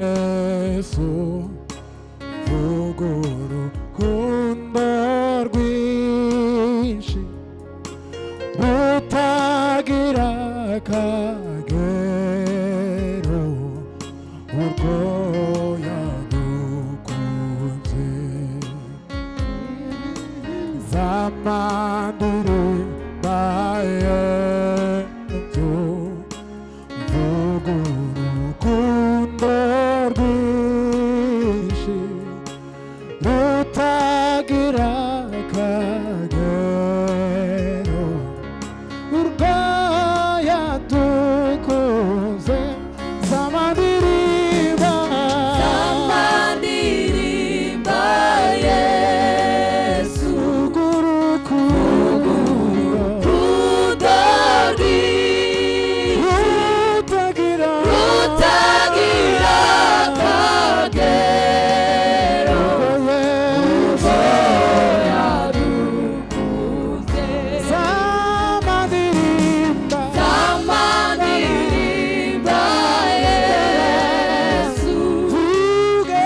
Yesu vuga urukundo rwinshi rutagira akagero urwo yadukunze zamandiriba Yesu vuga urukundo rwinshi rutagira akagero urwo yadukunze zamandiriba Yesu urukundo rutagira akagero Yesu yadukunze zamandiriba Yesu vuga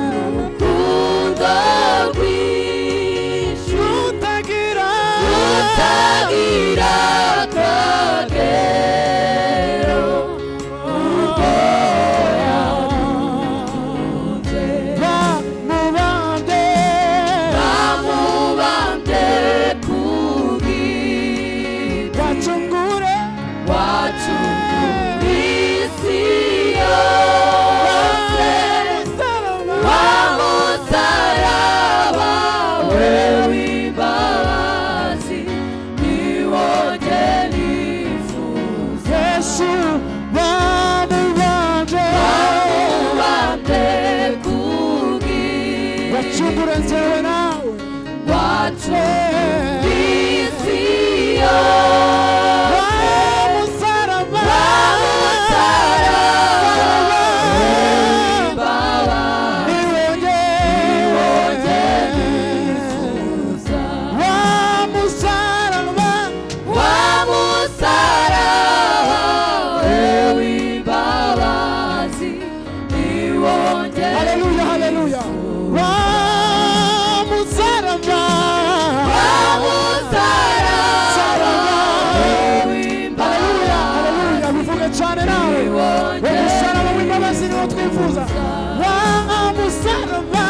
urukundo rwinshi rutagira akagero urwo yadukunze bamubambye ku giti bacungure wacungura isi yose wa musaraba we w'imbabazi niwo jye nifuza Yesu bamubambye ku giti bacungure nzewe nawe wacungura isi yose musaraba Hallelujah, hallelujah. Hallelujah, bivuge cyane nawe. Umusaraba w'imbabazi niwo twifuza. Wa musaraba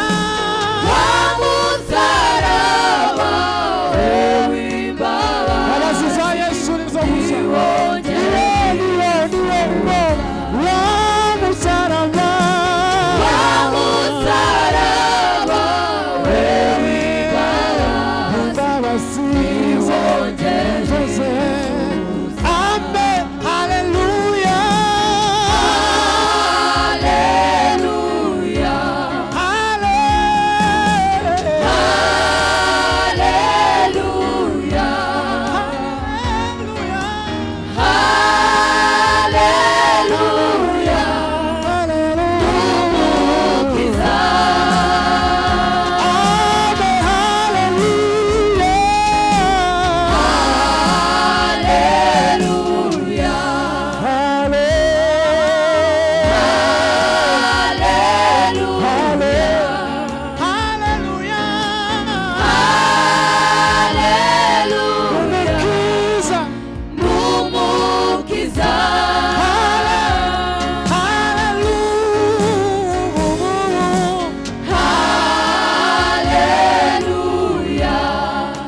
imbabazi za Yesu nizo gusa. Wa musaraba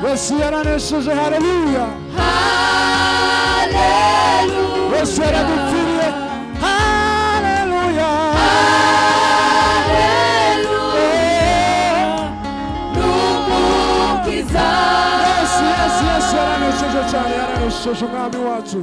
Yesu yaranesheje, haleluya. Yesu yaradupfiriye, haleluya. Yesu yaranesheje cyane, yaranesheje umwami wacu.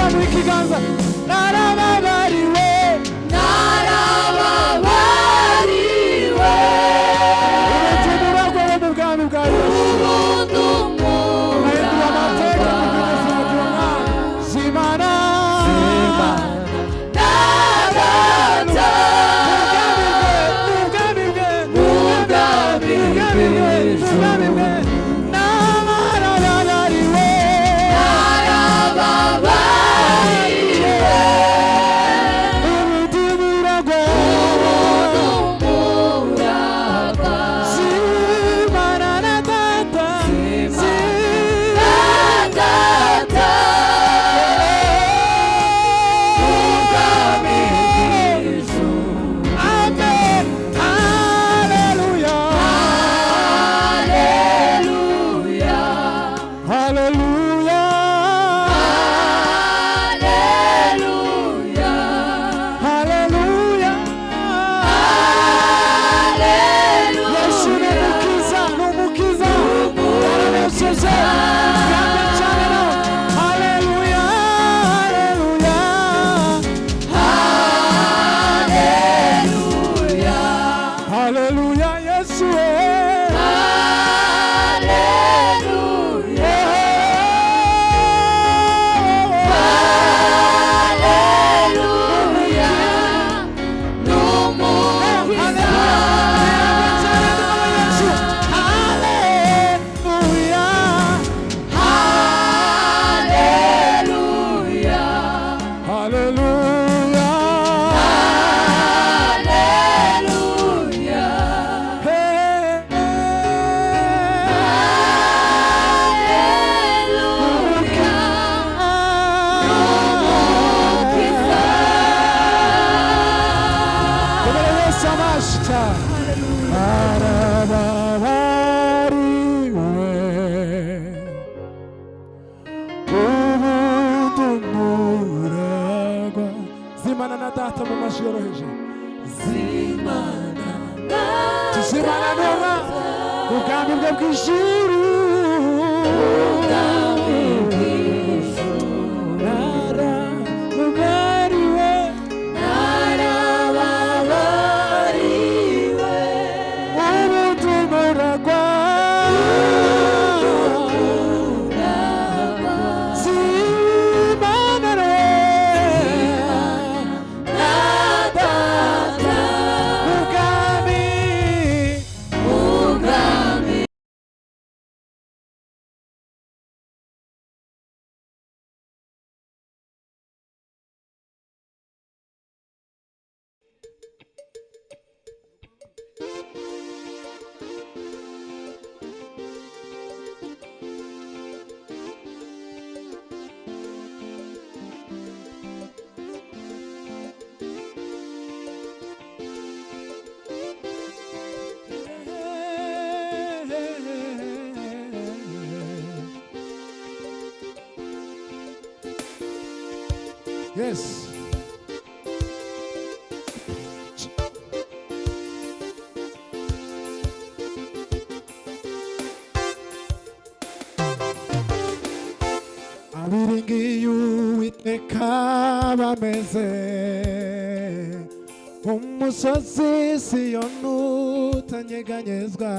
zamura ikiganza narababariwe narababariwe ubutumwa bwo mu bwami bwa Yesu nahindura amateka mu bw'ubuzima bw'umwana zimana zimana na data mu mashi yoroheje zimana noma ubwami bwe bw'ijuru narababariwe ubutumwa buragwa Yes. abiringiye Uwiteka bameze umusozi Siyoni utanyeganyezwa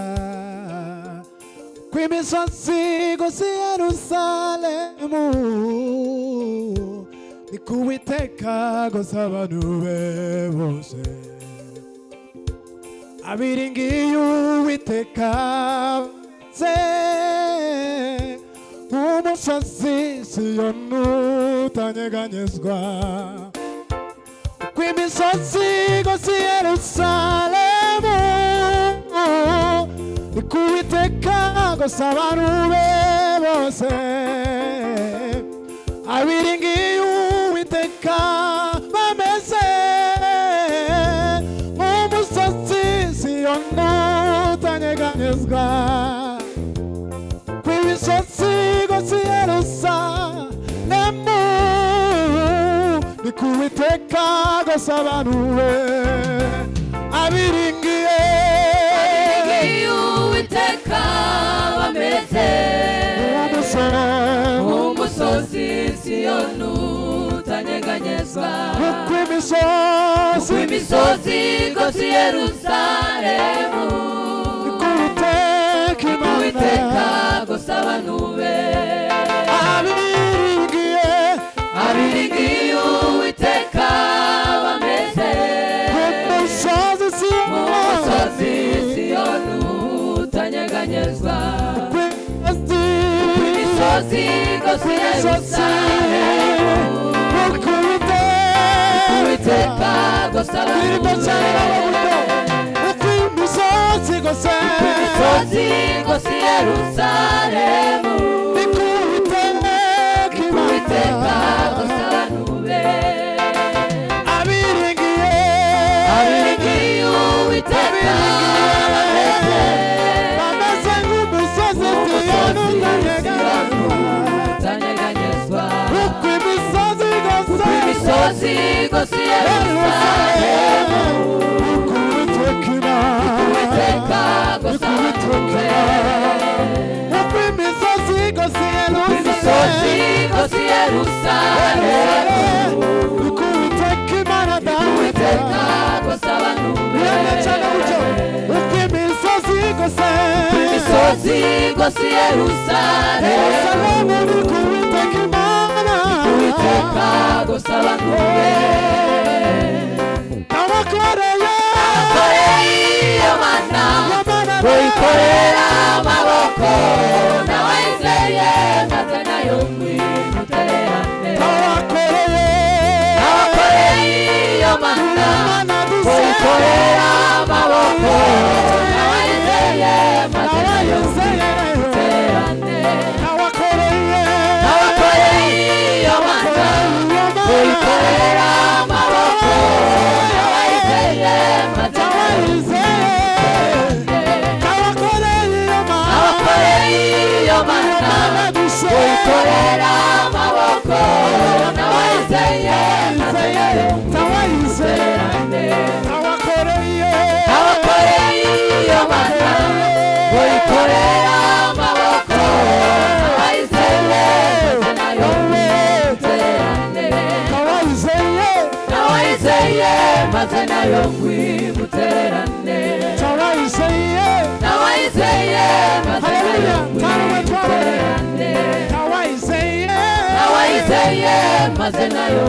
kw'imisozi gusa Yerusalemu ni k'Uwiteka gusa abantu be bose abiringiye Uwiteka se umusozi Siyoni utanyeganyezwa kw'imisozi gusa Yerusalemu ni k'Uwiteka gusa abantu be bose abiringiye Uwiteka bameze umusozi Siyoni utanyeganyezwa kw'imisozi gusa Yerusalemu ni k'Uwiteka gusa abantu be abiringiye Uwiteka bameze umusozi Siyoni utanyeganyezwa kuko imisozi igose Yerusalemu Uwiteka gusa abantu be abiringiye Uwiteka bameze mu musozi Siyoni utanyeganyezwa imisozi igose Yerusalemu Uwiteka gusa abantu be imisozi igose Yerusalemu Uwiteka gusa abantu be abiringiye Uwiteka bameze nk'umusozi Siyoni utanyeganyezwa imisozi igose Yerusalemu Uwiteka gusa abantu be imisozi igose Yerusalemu Uwiteka gusa abantu be imisozi igose Yerusalemu Uwiteka gusa abantu be abakoreye iyo mana wikorera amaboko nawayizeye maze nayo mutererane abakoreye iyo mana wikorera amaboko nawayizeye maze nayo mutererane abakoreye iyo mana wikorera amaboko nawayizeye maze nayo wikorera amaboko nawayizeye maze nayo mutererane abakoreye iyo mana wikorera amaboko nawayizeye maze nayo mutererane nawayizeye maze nayo mutererane nawayizeye maze nayo mutererane nawayizeye maze nayo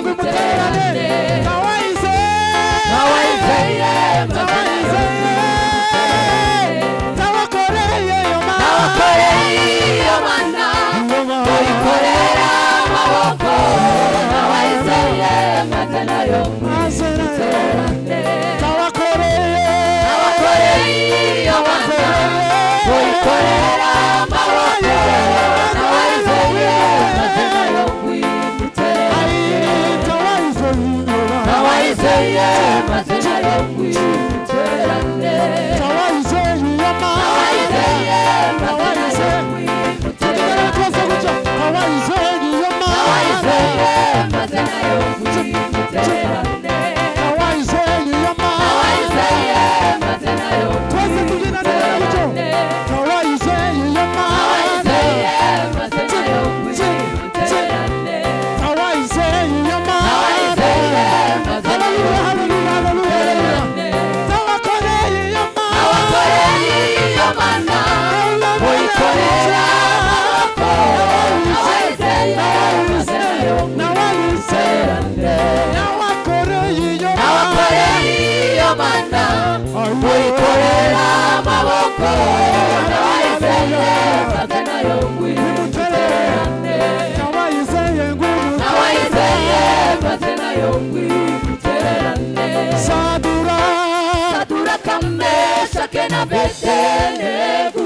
mutererane nawayizeye maze nayo abakoreye iyo mana wikorera amaboko nawayizeye maze nayo mutererane abakoreye iyo mana wikorera amaboko nawayizeye maze nayo mutererane nawayizeye maze nayo mutererane nawayizeye maze nayo wikorera amaboko nawayizeye maze nayo mutererane nawayizeye maze nayo mutererane Saduraka Meshaki na Abedenego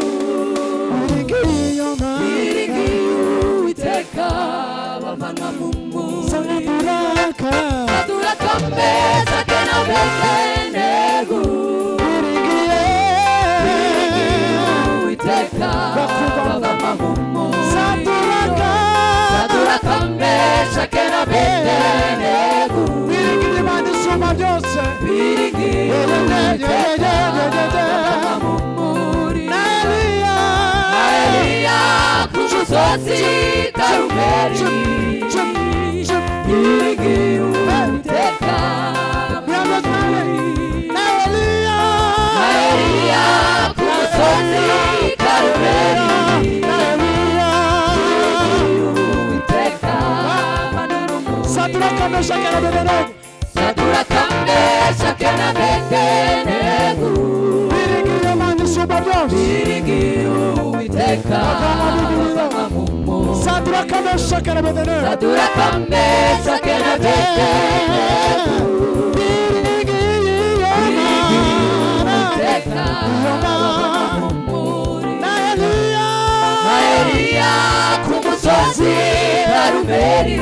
biringiye Uwiteka bavanwa mu muriro Saduraka Meshaki na Abedenego Uwiteka bavanwa mu muriro Saduraka Meshaki na Abedenego biringiye Uwiteka bavanwa mu muriro Eliya ku musozi Karumeli biringiye Uwiteka na Eliya ku musozi Karumeli Uwiteka Sadraka, Meshaki na Abednego Sadraka, Meshaki na Abednego biringiye Imana isumba byose biringiye Uwiteka Sadraka, Meshaki na Abednego Sadraka, Meshaki na Abednego biringiye Uwiteka na Eliya ku musozi Karumeli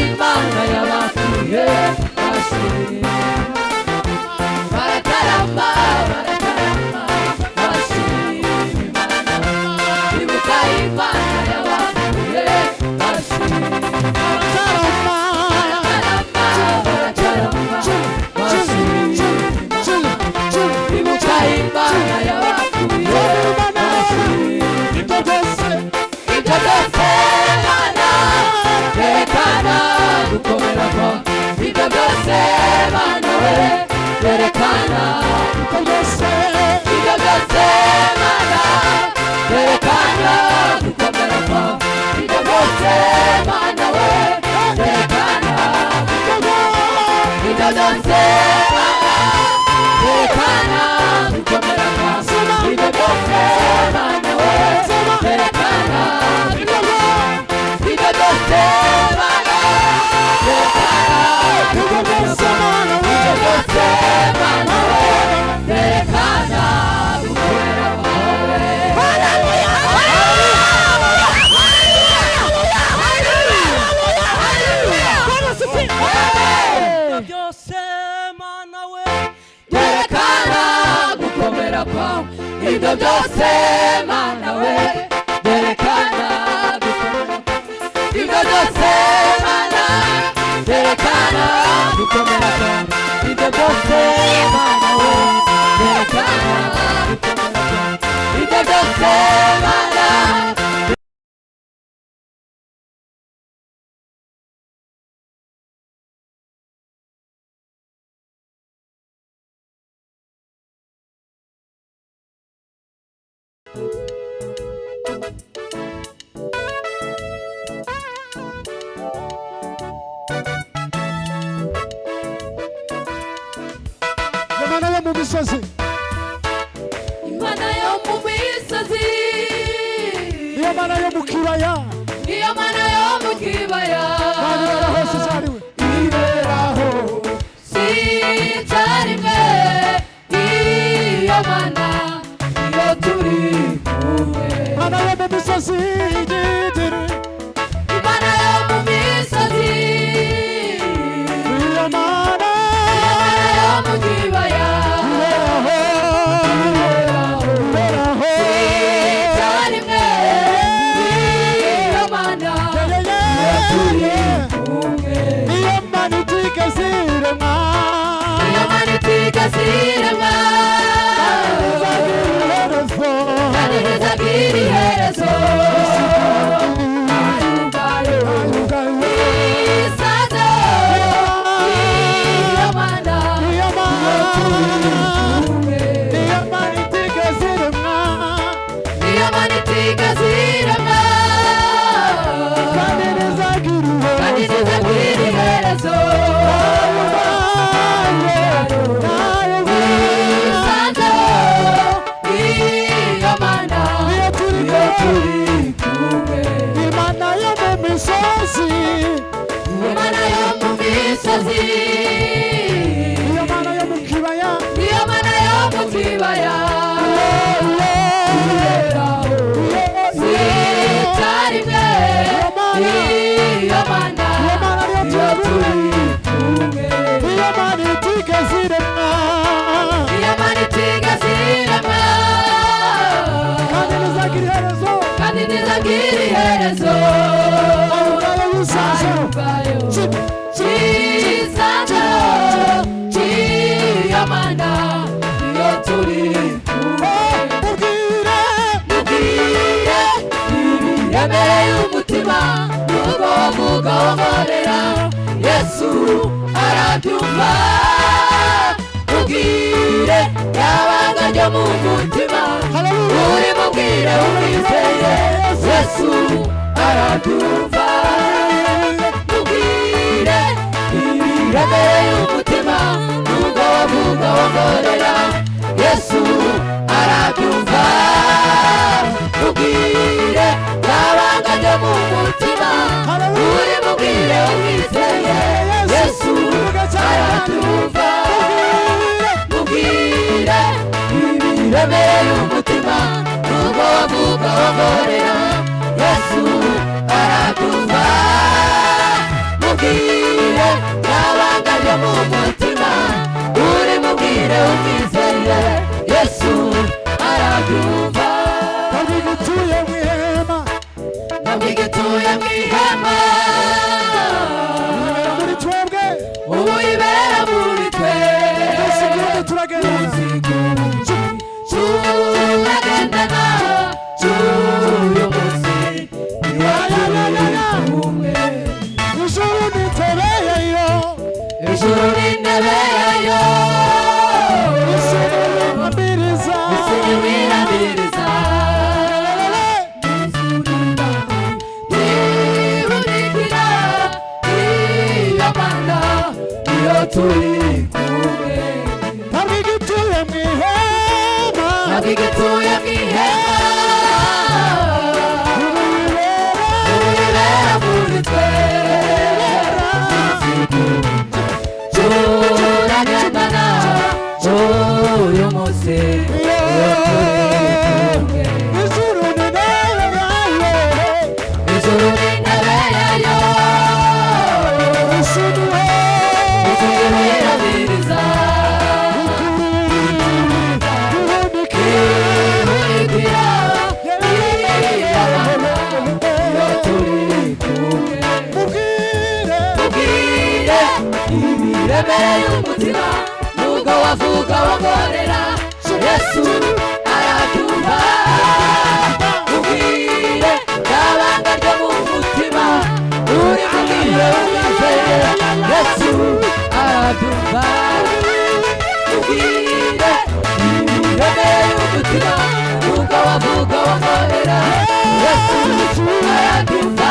Imana byose Mana we byerekana ibyo byose Mana byerekana gukomera kwawe ibyo byose Mana we byerekana ibyo byose Mana Imana yo mu misozi Imana yo mu misozi niyo mana yo mu kibaya niyo Mana yo mu kibaya Mana ibera hose icyarimwe iberaho icyarimwe iyo Mana iyo turi kumwe Mana yo mu misozi igitiri Imana yo mu misozi niyo mana yo mu kibaya iberaho icyarimwe iyo Mana iyo turi kumwe niyo mana itigeze irema iyo Mana itigeze irema kandi ntizagira iherezo isazo iyo Mana niyo mana itigeze irema iyo Mana itigeze irema kandi ntizagira iherezo isazo iyo Mana iyo turi kumwe Imana yo mu misozi Imana yo mu misozi niyo mana yo mu kibaya iyo Mana yo mu kibaya icyarimwe iyo Mana iyo turi kumwe niyo mana itigeze irema iyo Mana itigeze irema kandi ntizagira iherezo kandi ntizagira iherezo ubwayo busaza ubwayo cyisazo iyo Mana iyo turi kumwe ubwire mubwire ibiremereye umutima nubwo mugomorera Yesu arabyumva mubwire yabanga ryo mu mutima uri mubwire umwizeye Yesu arabyumva mubwire ibiremereye umutima nubwo mugomorera Yesu arabyumva mubwire yabanga ryo mu mutima uri mubwire umwizeye Yesu arabyumva mubwire ibiremereye umutima nubwo wavuga wongorera Yesu arabyumva mubwire yabanga ryo mu mutima uri mubwire umwizeye Yesu arabyumva kandi gutuye mu ihema ntabwo igituye mu ihema ibera muri twebwe ubu ibera muri twe dusigaye turagerageza turagendana cy'uyu munsi iwacu kumwe ijuru n'intebe yayo ijuru n'intebe yayo isi n'ibirambiriza isi n'ibirambiriza ntibunikira iyo Mana iyo turi kumwe ntabwo igituye mu ihema ntabwo igituye mu ihema ubu ibera muri twe Yesu arabyumva ubwire n'abanga ryo mu mutima uri mubwire umwizeye Yesu arabyumva ubwire ibiremeye umutima vuga wavuga wongorera Yesu arabyumva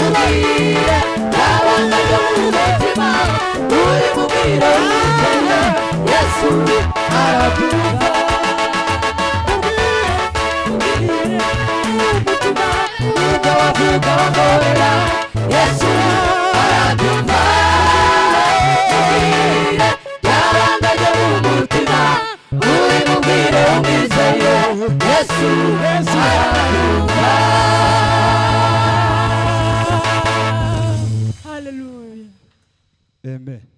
ubwire n'abanga ryo mu mutima uri mubwire umwizeye Yesu arabyumva vuga wavuga wongorera Yesu arabyumva ubwire n'abanga ryo mu mutima uri mubwire umwizeye Yesu